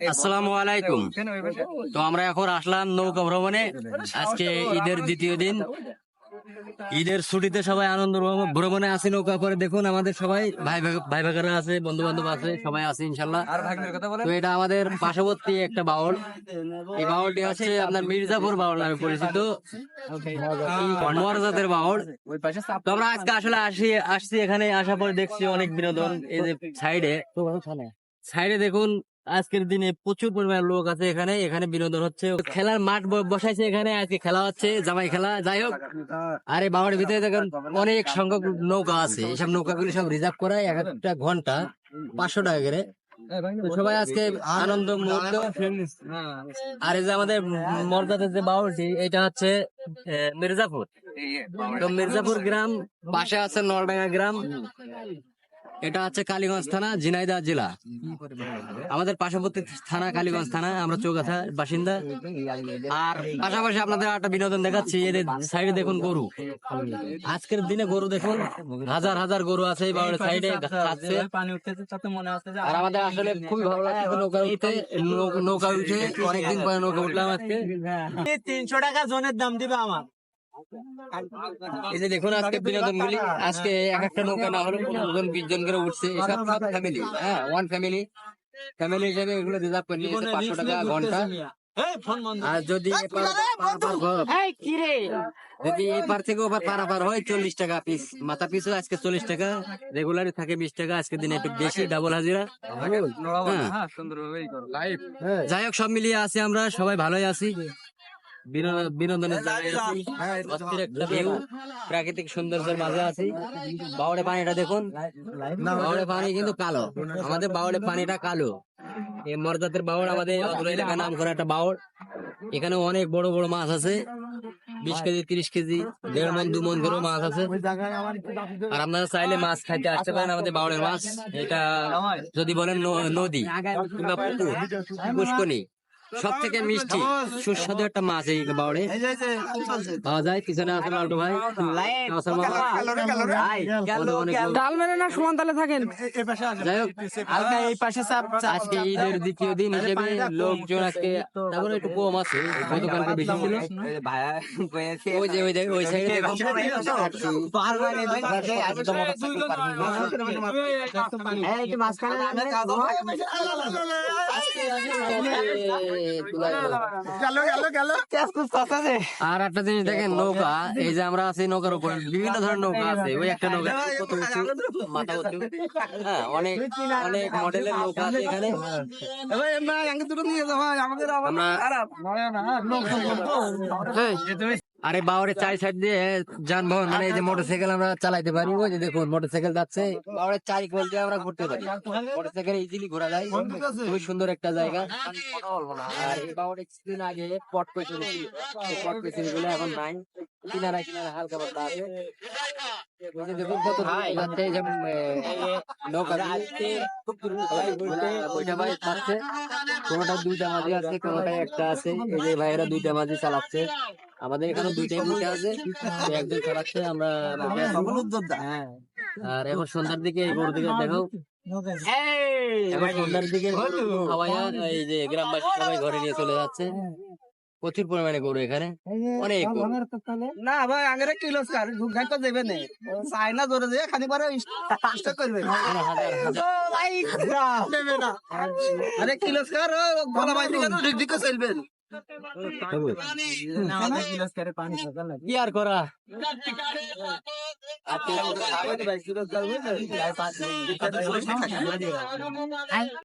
আসসালামু আলাইকুম। তো আমরা এখন আসলাম নৌকা ভ্রমণে। আজকে ঈদের দ্বিতীয় দিন, ঈদের ছুটিতে সবাই আনন্দ ভ্রমণে আসি নৌকা করে। দেখুন আমাদের সবাই ভাই ভাইরা আছে, বন্ধু বান্ধব আছে, সবাই আছে ইনশাল্লাহ। তো এটা আমাদের পার্শ্ববর্তী একটা বাউল। এই বাউলটি হচ্ছে আপনার মির্জাপুর বাউল নামে পরিচিত, মর্যাদার বাউল। তো আমরা আজকে আসলে আসছি এখানে, আসার পর দেখছি অনেক বিনোদন। এই যে সাইডে দেখুন, আজকের দিনে প্রচুর পরিমাণে লোক আছে এখানে। এখানে বিনোদন হচ্ছে, খেলার মাঠ বসাইছে এখানে, আজকে খেলা হচ্ছে, জামাই খেলা। যাই হোক, আর এই বাওয়ার ভিতরে দেখেন অনেক সংখ্যক নৌকা আছে। এইসব নৌকাগুলি সব রিজার্ভ করা, এক একটা ঘন্টা 500 টাকা করে। তো সবাই আজকে আনন্দ মুহূর্ত। আর এই যে আমাদের মর্যাদার যে বাউলটি, এটা হচ্ছে মির্জাপুর। তো মির্জাপুর গ্রাম, পাশে আছে নলডাঙ্গা গ্রাম। এটা হচ্ছে কালীগঞ্জ থানা, ঝিনাইদহ জেলা। আমাদের পার্শ্ববর্তী থানা কালীগঞ্জ থানা, আমরা চৌগাছা বাসিন্দা। আর পাশাপাশি আপনাদের একটা বিনোদন দেখাচ্ছি। এদের সাইডে দেখুন গরু, আজকের দিনে গরু দেখুন, হাজার হাজার গরু আছে এই বাউলের সাইডে খাচ্ছে। আর আমাদের আসলে খুবই ভালো লাগছে নৌকা উঠতে। নৌকা উঠে অনেকদিন পরে নৌকা উঠলাম আজকে। 300 টাকা জনের দাম দিবে আমার। এই যে দেখুন আজকে বিনোদন গুলি, আজকে এক একটা নৌকা না হলে 15-20 জন করে উঠছে। এসব ফ্যামিলি, হ্যাঁ, ওয়ান ফ্যামিলি হিসেবে এগুলো রিজার্ভ করে নিয়েছে 500 টাকা ঘন্টা। আর যদি যদি এপার থেকে ওপার পারাপার হয় 40 টাকা পিস, মাথা পিছু আজকে 40 টাকা, রেগুলারই থাকে 20 টাকা। আজকের দিনে একটু বেশি, ডাবল হাজিরা। যাই হোক, সব মিলিয়ে আছি আমরা, সবাই ভালোই আছি। বিনোদনের জায়গায় আছি, অস্থির একটা ভিউ, প্রাকৃতিক সৌন্দর্যের মাঝে আছি। বাউড়ে পানিটা দেখুন, বাউড়ে পানি কিন্তু কালো, আমাদের বাউড়ে পানিটা কালো। এই মর্যাদার বাউড়, আমাদের অত্র এলাকার নাম করা একটা বাউড়। এখানে অনেক বড় বড় মাছ আছে, 20 কেজি 30 কেজি, 1.5 মণ 2 মণ করে মাছ আছে। আর আপনারা চাইলে মাছ খাইতে আসতে পারেন আমাদের বাউড়ের মাছ। এটা যদি বলেন নদী কিংবা পুকুর, পুষ্করণী, সব থেকে মিষ্টি সুস্বাদু একটা মাছ এই বাউড়ে পাওয়া যায়। পিছনে আছে লালটু ভাই, ডাল মেরে না সমান তালে থাকেন। যাই হোক, আজকে ঈদের দ্বিতীয় দিন হিসেবে লোকজন আজকে তারপরে একটু কম আছে, গতকালকে বেশি ছিল। ওই সাইডে আর একটা জিনিস দেখেন, নৌকা, এই যে আমরা আছি নৌকার উপর, বিভিন্ন ধরনের নৌকা আছে। ওই একটা নৌকা কত উঁচু, মাথা উঁচু, হ্যাঁ, অনেক অনেক মডেলের নৌকা আছে এখানে। আরে বাওয়ারে 4 সাইড দিয়ে যানবাহন, মানে এই যে মোটরসাইকেল আমরা চালাইতে পারি। ওই যে দেখুন মোটরসাইকেল যাচ্ছে, বাওয়ারে 4 কোল দিয়ে আমরা ঘুরতে পারি। মোটরসাইকেল ইজিলি ঘোরা যায়, খুবই সুন্দর একটা জায়গা। আর এই বাওয়ারে কিছুদিন আগে পট পেছনে ছিল, পট পেছনে গুলো এখন নাই, কিনারা কিনারা হালকা পাতলা আছে। দেখুন কত যাচ্ছে, এই যে নৌকা কোনটা 2টা মাঝি আছে, কোনটা একটা আছে। এই যে ভাইয়েরা 2টা মাঝি চালাচ্ছে, আমাদের এখানে 2টাই মুখে আছে, একজন চালাচ্ছে, আমরা হ্যাঁ। আর এখন সন্ধ্যার দিকে এই গরু দিকে দেখো, এখন সন্ধ্যার দিকে খাওয়াইয়া এই যে গ্রামবাসী সবাই ঘরে নিয়ে চলে যাচ্ছে। প্রচুর পরিমাণে গরু এখানে, অনেক না ভাই আগে কিলো তো দেবে না, চাইনা জোরে দিয়ে খানি পরে করবে। আরে কিলো চলবেন কি আর করা।